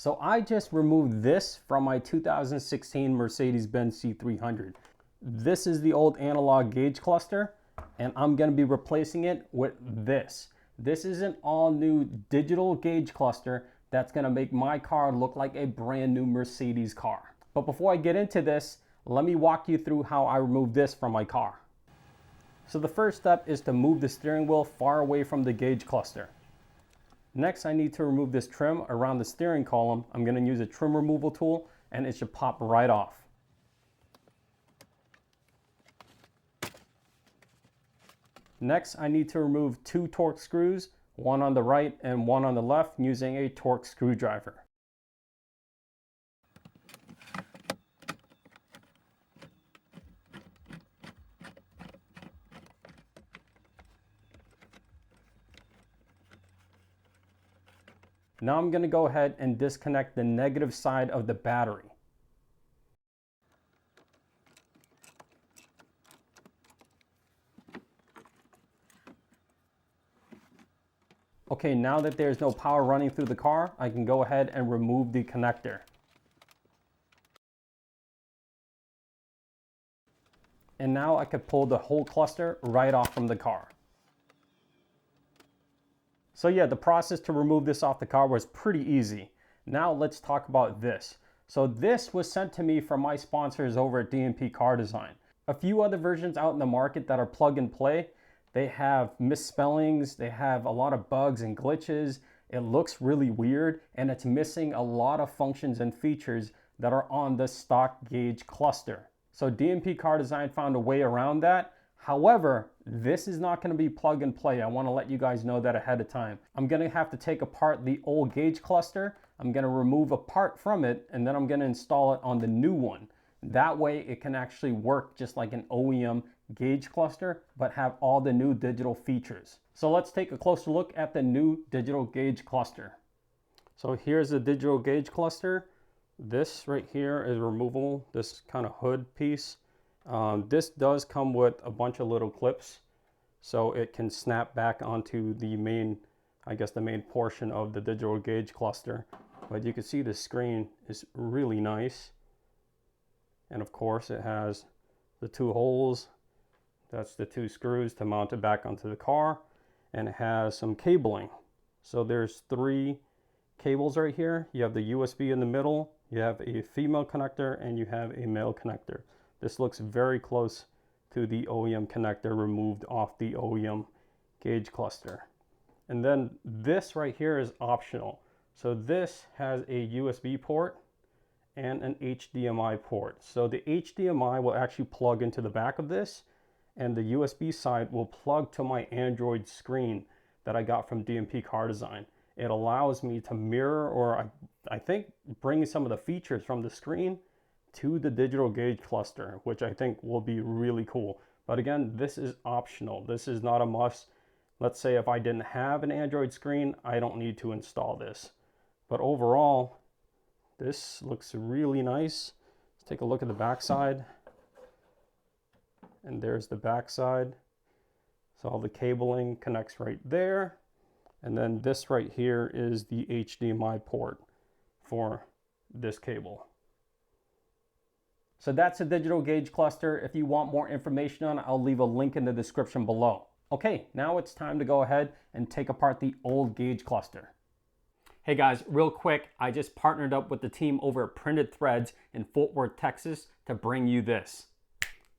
So I just removed this from my 2016 Mercedes-Benz C300. This is the old analog gauge cluster, and I'm going to be replacing it with this. This is an all-new digital gauge cluster that's going to make my car look like a brand new Mercedes car. But before I get into this, let me walk you through how I remove this from my car. So the first step is to move the steering wheel far away from the gauge cluster. Next, I need to remove this trim around the steering column. I'm going to use a trim removal tool, and it should pop right off. Next, I need to remove 2 Torx screws, one on the right and one on the left, using a Torx screwdriver. Now I'm going to go ahead and disconnect the negative side of the battery. Okay, now that there's no power running through the car, I can go ahead and remove the connector. And now I could pull the whole cluster right off from the car. So yeah, the process to remove this off the car was pretty easy. Now let's talk about this. So this was sent to me from my sponsors over at DMP Car Design. A few other versions out in the market that are plug and play, they have misspellings, they have a lot of bugs and glitches. It looks really weird, and it's missing a lot of functions and features that are on the stock gauge cluster. So DMP Car Design found a way around that. However, this is not going to be plug and play. I want to let you guys know that ahead of time. I'm going to have to take apart the old gauge cluster. I'm going to remove a part from it, and then I'm going to install it on the new one. That way it can actually work just like an OEM gauge cluster, but have all the new digital features. So let's take a closer look at the new digital gauge cluster. So here's the digital gauge cluster. This right here is removable, this kind of hood piece. This does come with a bunch of little clips, so it can snap back onto the main, I guess the main portion of the digital gauge cluster. But you can see the screen is really nice. And of course it has the 2 holes. That's the 2 screws to mount it back onto the car. And it has some cabling. So there's 3 cables right here. You have the USB in the middle, you have a female connector, and you have a male connector. This looks very close to the OEM connector removed off the OEM gauge cluster. And then this right here is optional. So this has a USB port and an HDMI port. So the HDMI will actually plug into the back of this, and the USB side will plug to my Android screen that I got from DMP Car Design. It allows me to mirror, or I think bring some of the features from the screen to the digital gauge cluster, which I think will be really cool. But again, this is optional. This is not a must. Let's say if I didn't have an Android screen, I don't need to install this. But overall, this looks really nice. Let's take a look at the back side. And there's the back side. So all the cabling connects right there. And then this right here is the HDMI port for this cable. So that's a digital gauge cluster. If you want more information on it, I'll leave a link in the description below. Okay, now it's time to go ahead and take apart the old gauge cluster. Hey guys, real quick, I just partnered up with the team over at Printed Threads in Fort Worth, Texas to bring you this.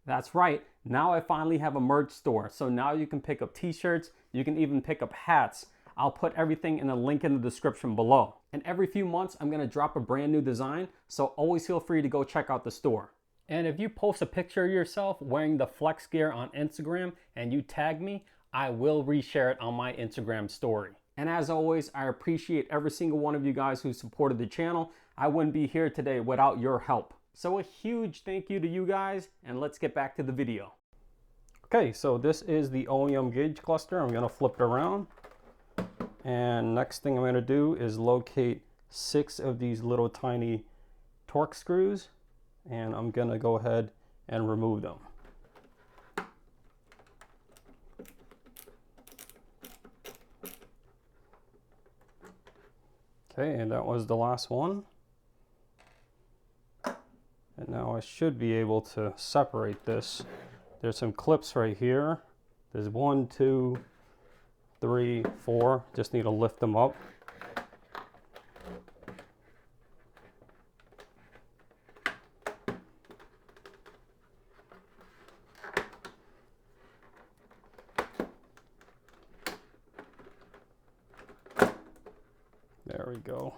That's right, now I finally have a merch store. So now you can pick up t-shirts, you can even pick up hats. I'll put everything in a link in the description below. And every few months, I'm gonna drop a brand new design, so always feel free to go check out the store. And if you post a picture of yourself wearing the flex gear on Instagram and you tag me, I will reshare it on my Instagram story. And as always, I appreciate every single one of you guys who supported the channel. I wouldn't be here today without your help. So a huge thank you to you guys, and let's get back to the video. Okay, so this is the OEM gauge cluster. I'm gonna flip it around. And next thing I'm gonna do is locate 6 of these little tiny Torx screws, and I'm gonna go ahead and remove them. Okay, and that was the last one. And now I should be able to separate this. There's some clips right here. There's 1, 2, 3, 4. Just need to lift them up. There we go.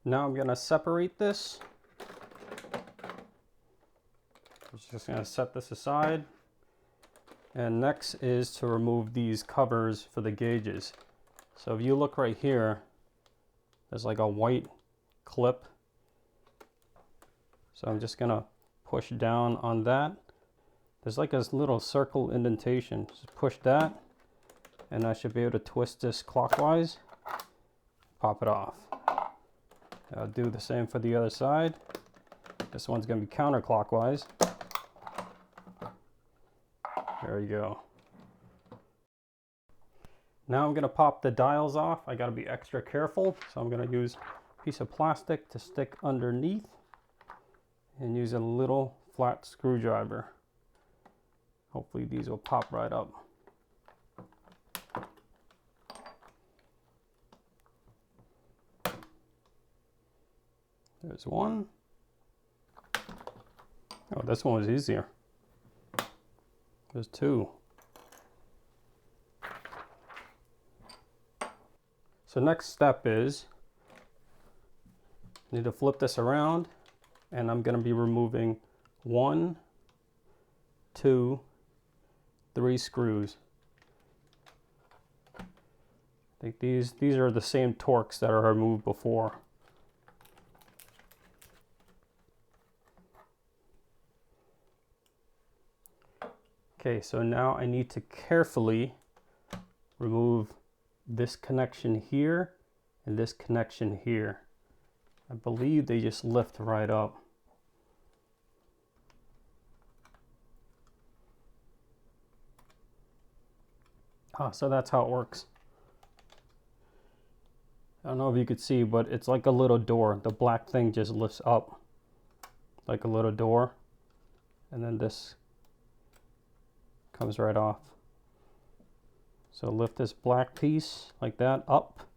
Now I'm going to separate this. I'm just going to set this aside. And next is to remove these covers for the gauges. So if you look right here, there's like a white clip. So I'm just going to push down on that. There's like a little circle indentation. Just push that, and I should be able to twist this clockwise, pop it off. I'll do the same for the other side. This one's going to be counterclockwise. There you go. Now I'm going to pop the dials off. I got to be extra careful, so I'm going to use a piece of plastic to stick underneath and use a little flat screwdriver. Hopefully these will pop right up. There's one. Oh, this one was easier. There's two. So next step is, I need to flip this around, and I'm going to be removing 1, 2, 3 screws. I think these are the same Torx that are removed before. Okay, so now I need to carefully remove this connection here and this connection here. I believe they just lift right up. So that's how it works. I don't know if you could see, but it's like a little door. The black thing just lifts up like a little door, and then this comes right off. So lift this black piece like that up,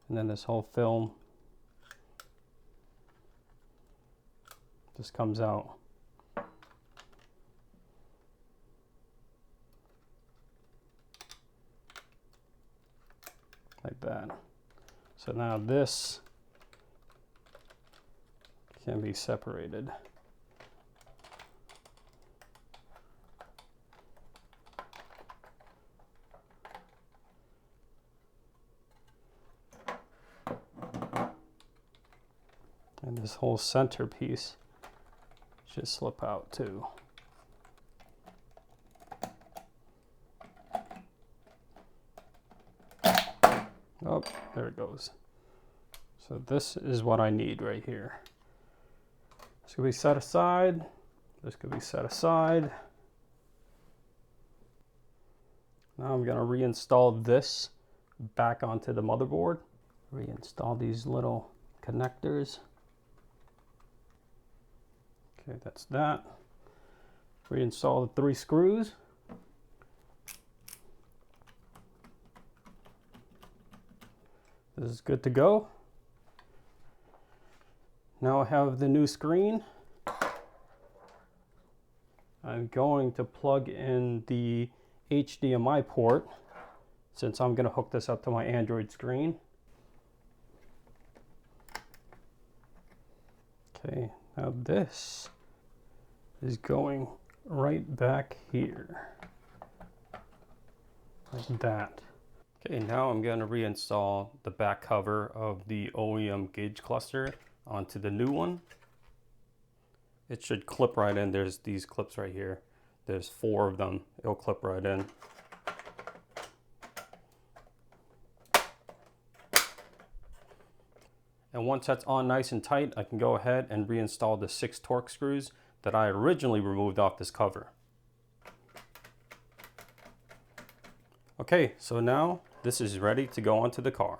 and then this whole film just comes out. Like that. So now this can be separated. And this whole center piece should slip out too. Oh, there it goes. So this is what I need right here. This could be set aside. This could be set aside. Now I'm going to reinstall this back onto the motherboard. Reinstall these little connectors. Okay, that's that. Reinstall the 3 screws. This is good to go. Now I have the new screen. I'm going to plug in the HDMI port since I'm going to hook this up to my Android screen. Okay, now this is going right back here, like that. Okay, now I'm going to reinstall the back cover of the OEM gauge cluster onto the new one. It should clip right in. There's these clips right here. There's 4 of them. It'll clip right in. And once that's on nice and tight, I can go ahead and reinstall the 6 Torx screws that I originally removed off this cover. Okay, so now this is ready to go onto the car.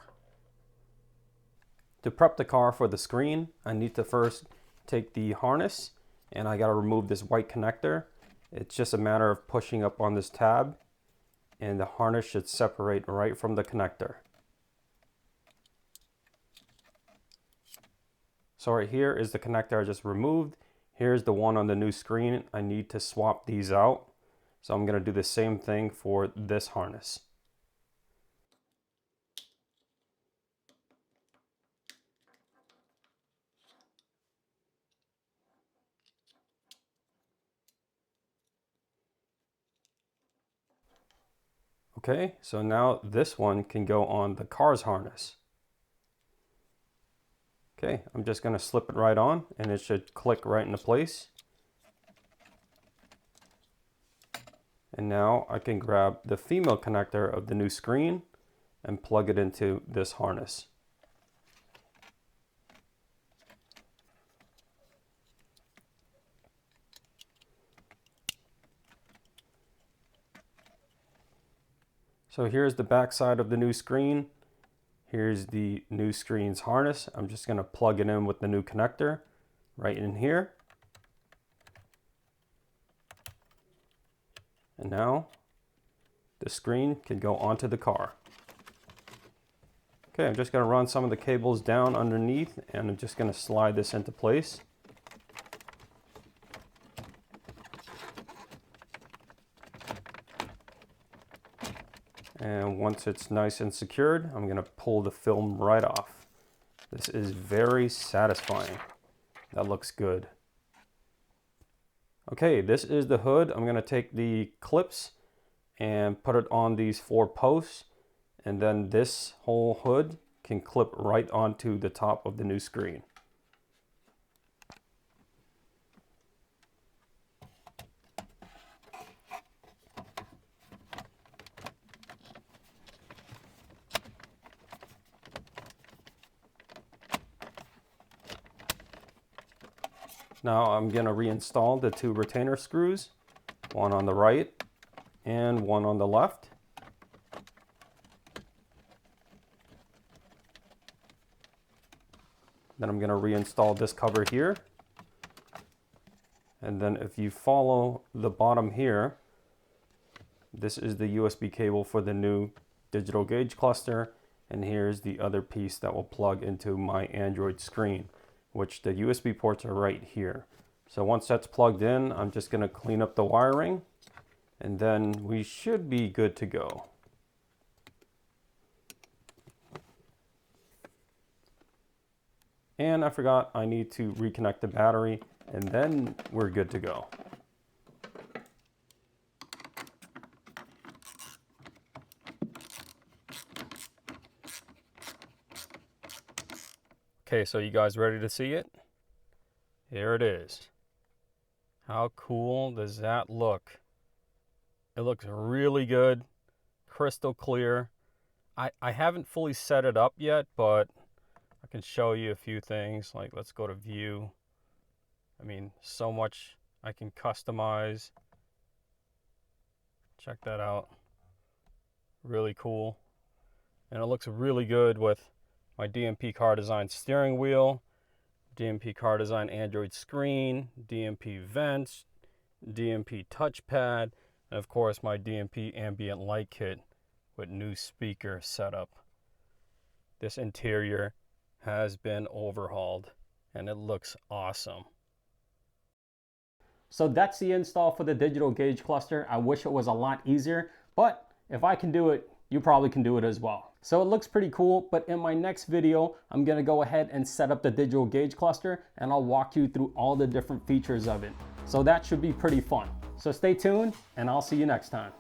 To prep the car for the screen, I need to first take the harness, and I gotta remove this white connector. It's just a matter of pushing up on this tab, and the harness should separate right from the connector. So right here is the connector I just removed. Here's the one on the new screen. I need to swap these out. So I'm gonna do the same thing for this harness. Okay, so now this one can go on the car's harness. Okay, I'm just gonna slip it right on and it should click right into place. And now I can grab the female connector of the new screen and plug it into this harness. So here's the back side of the new screen. Here's the new screen's harness. I'm just gonna plug it in with the new connector right in here. And now the screen can go onto the car. Okay, I'm just gonna run some of the cables down underneath and I'm just gonna slide this into place. And once it's nice and secured, I'm gonna pull the film right off. This is very satisfying. That looks good. Okay, this is the hood. I'm gonna take the clips and put it on these 4 posts, and then this whole hood can clip right onto the top of the new screen. Now I'm going to reinstall the 2 retainer screws, one on the right and one on the left. Then I'm going to reinstall this cover here. And then if you follow the bottom here, this is the USB cable for the new digital gauge cluster. And here's the other piece that will plug into my Android screen, which the USB ports are right here. So once that's plugged in, I'm just gonna clean up the wiring and then we should be good to go. And I forgot I need to reconnect the battery and then we're good to go. Okay, so you guys ready to see it? Here it is. How cool does that look? It looks really good, crystal clear. I haven't fully set it up yet, but I can show you a few things. Like, let's go to view. I mean, so much I can customize. Check that out. Really cool. And it looks really good with my DMP Car Design steering wheel, DMP Car Design Android screen, DMP vents, DMP touchpad, and of course my DMP ambient light kit with new speaker setup. This interior has been overhauled and it looks awesome. So that's the install for the digital gauge cluster. I wish it was a lot easier, but if I can do it, you probably can do it as well. So it looks pretty cool, but in my next video, I'm gonna go ahead and set up the digital gauge cluster and I'll walk you through all the different features of it. So that should be pretty fun. So stay tuned and I'll see you next time.